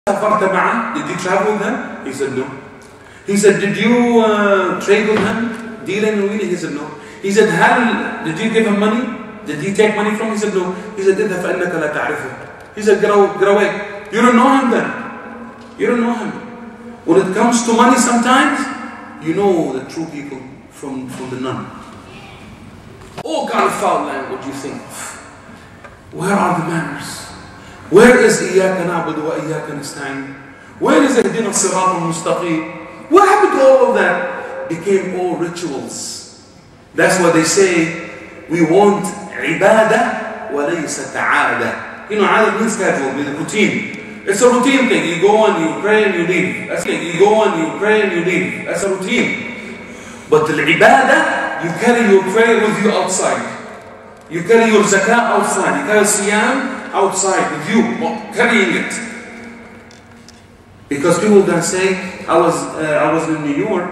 سافرت معه? Did you travel with him? He said no. He said, did you trade with him? Deal and wheeling? He said no. He said, did you give him money? Did he take money from him? He said no. He said, اذهب فإنك لا تعرفه. He said, get away. You don't know him then. You don't know him. When it comes to money sometimes, you know the true people from the none. All kind of foul language you think of. Where are the manners? Where is إياك نعبد وإياك نستعين? Where is اهدنا الصراط المستقيم? What happened to all of that? Became all rituals. That's why they say we want عبادة وليست عادة. You know, عادة means schedule, means routine. It's a routine thing. You go and you pray and you leave. That's it. You go and you pray and you leave. That's a routine. But the ibadah, you carry your prayer with you outside. You carry your zakah outside. You carry siyam outside with you, carrying it. Because people can say, I was in New York,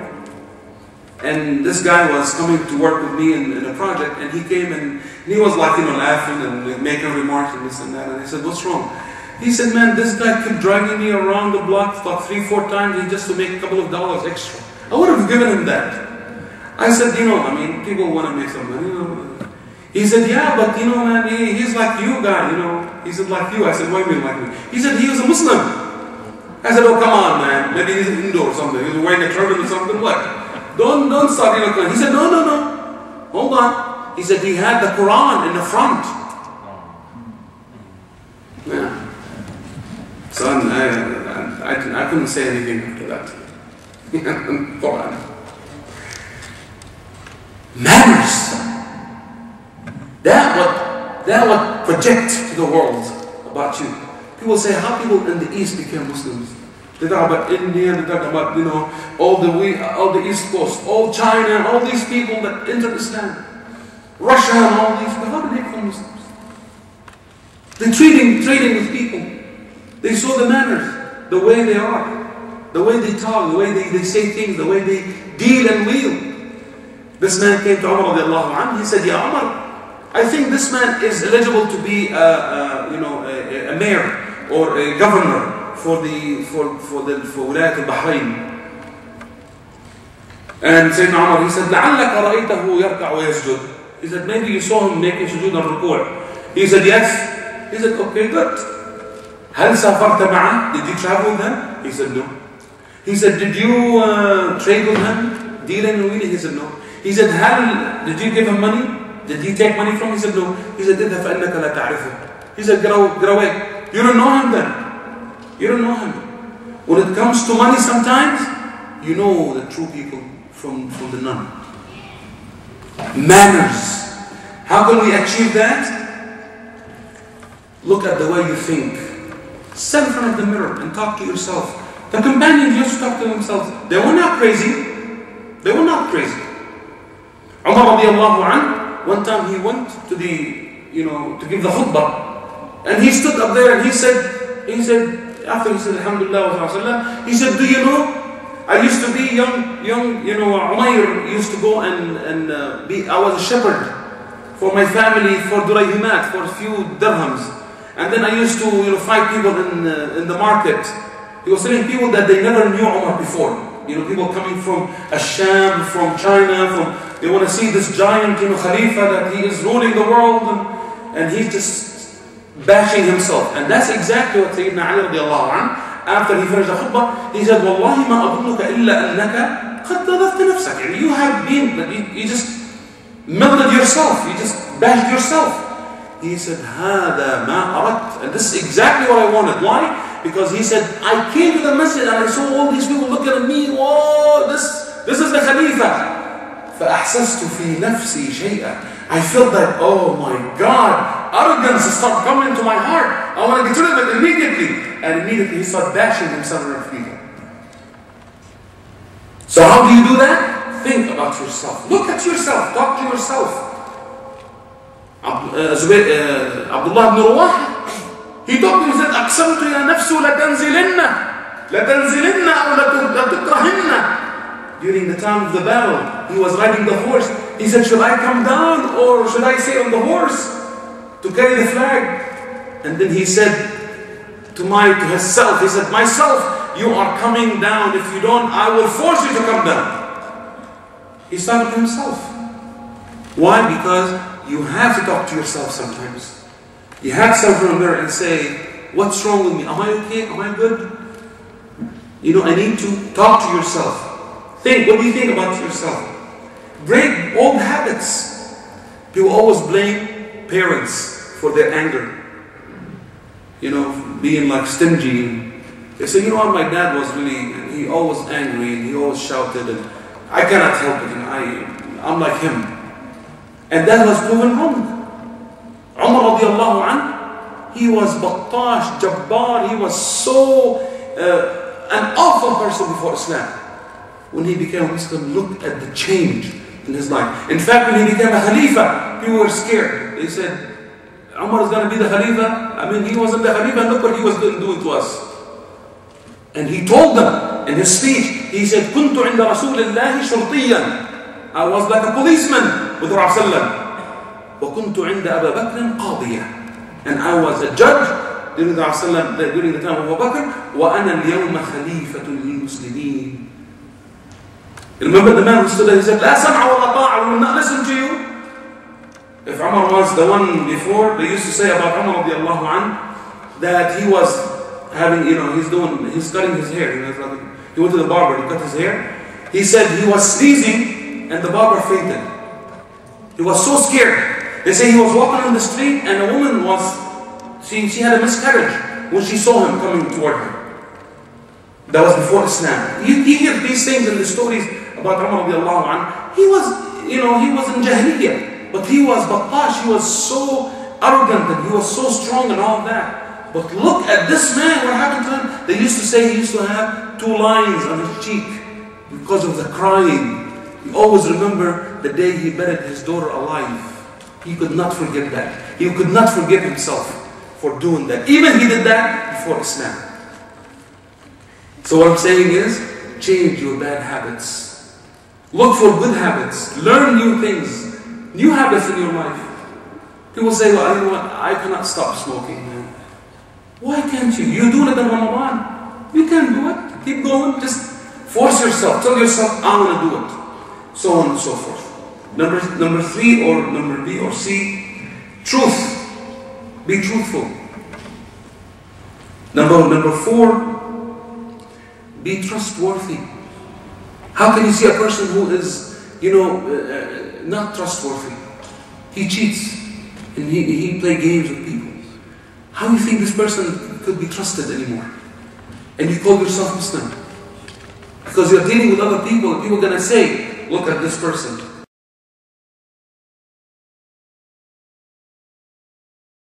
and this guy was coming to work with me in a project, and he came and he was like, laughing and making remarks and this and that. And I said, what's wrong? He said, man, this guy kept dragging me around the block like 3-4 times just to make a couple of dollars extra. I would have given him that. I said, people want to make some money. He said, yeah, but man, he's like you guy, He said, like you. I said, why do you mean like me? He said, he was a Muslim. I said, oh, come on, man. Maybe he's an Hindu or something. He's wearing a turban or something. What? Don't start, He said, no. Hold on. He said, he had the Quran in the front. Yeah. Son, I couldn't say anything after that. Quran. Manners. That what project to the world about you. People say how people in the East became Muslims. They talk about India, they talk about all the East Coast, all China, all these people that entered Islam, Russia and all these people. How did they become Muslims? They're trading with people. They saw the manners, the way they are, the way they talk, the way they say things, the way they deal and wheel. This man came to Umar radiallahu anhu. He said, Ya Umar, I think this man is eligible to be a mayor or a governor for Wilayat al-Bahrain. And Sayyidina Umar, he said, لَعَلَّكَ رَأَيْتَهُ يَرْكَعُ وَيَسْجُدُ. He said, maybe you saw him making sujood and ruku'. He said, yes. He said, okay, good. هل سافرت معه? Did you travel with him? He said, no. He said, did you trade with him? Deal and wheeling? He said, no. He said, did you give him money? Did he take money from him? He said, no. He said, اذهب فإنك لا تعرفه. He said, get away. You don't know him then. You don't know him. When it comes to money sometimes, you know the true people from the none. Manners. How can we achieve that? Look at the way you think. Stand in front of the mirror and talk to yourself. The companions used to talk to themselves. They were not crazy. They were not crazy. Umar radiallahu anhu, one time he went to to give the khutbah. And he stood up there and he said, after he said, Alhamdulillah wa sallam, he said, do you know, I used to be young, Umayr used to go and I was a shepherd for my family, for durayhimat, for a few dirhams. And then I used to fight people in the market. He was telling people that they never knew Umar before. People coming from Asham, from China, they want to see this giant, Khalifa, that he is ruling the world, and he's just bashing himself. And that's exactly what Sayyidina Ali radiallahu anhu, after he finished the khutbah, he said, Wallahi ma adunnuka illa annaka qad nadafta nafsak. You have been, you just melted yourself, you just bashed yourself. He said, هذا ما أردت. And this is exactly what I wanted. Why? Because he said, I came to the masjid and I saw all these people looking at me. Whoa, this is the Khalifa. فأحسست في نفسي شيئا. I felt that, oh my God, arrogance started coming to my heart. I want to get rid of it immediately. And immediately he started bashing himself around people. So how do you do that? Think about yourself. Look at yourself. Talk to yourself. Abdullah ibn Rawaha, he told me, he said, أقسمت يا نفس لتنزلن أو لتكرهن. During the time of the battle, he was riding the horse. He said, should I come down or should I stay on the horse to carry the flag? And then he said to himself. He said, myself, you are coming down. If you don't, I will force you to come down. He's talking to himself. Why? Because you have to talk to yourself sometimes. You have to stand in the mirror and say, what's wrong with me? Am I okay? Am I good? You know, I need to talk to yourself. Think, what do you think about yourself? Break old habits. People always blame parents for their anger. You know, being like stingy. They say, you know what, my dad was really, he always angry and he always shouted and I cannot help it and I'm like him. And that was proven wrong. Umar radiallahu anh, he was battash, jabbar, he was so an awful person before Islam. When he became a Muslim, look at the change in his life. In fact, when he became a Khalifa, people were scared. They said, Umar is going to be the Khalifa. I mean, he wasn't the Khalifa, and look what he was doing to us. And he told them in his speech, he said, كنت عند رسول الله شرطيا. I was like a policeman with Rasulullah. وكنت عند أبا بكر قاضيا. And I was a judge during the time of Abu Bakr. وأنا اليوم خليفة للمسلمين. Remember the man who stood there, he said, لا سمع ولا طاعة, we will not listen to you. If Umar was the one before, they used to say about Umar radiallahu anh, that he was having, you know, he's cutting his hair. He went to the barber to cut his hair. He said he was sneezing and the barber fainted. He was so scared. They say he was walking on the street and a woman was, she had a miscarriage when she saw him coming toward her. That was before Islam. You hear these things in the stories about Umar radiallahu anh. He was, you know, he was in Jahiliyyah, but he was battash, he was so arrogant and he was so strong and all that. But look at this man, what happened to him? They used to say he used to have 2 lines on his cheek because of the crying. He always remembered the day he buried his daughter alive. He could not forget that. He could not forgive himself for doing that. Even he did that before Islam. So what I'm saying is, change your bad habits. Look for good habits. Learn new things. New habits in your life. People say, well, you know what, I cannot stop smoking, man. Why can't you? You do it in Ramadan. You can do it. Keep going. Just force yourself. Tell yourself, I want to do it. So on and so forth. Number 3 or number B or C, truth. Be truthful. Number 4, be trustworthy. How can you see a person who is, you know, not trustworthy? He cheats and he plays games with people. How do you think this person could be trusted anymore? And you call yourself Muslim. Because you're dealing with other people and people are going to say, look at this person.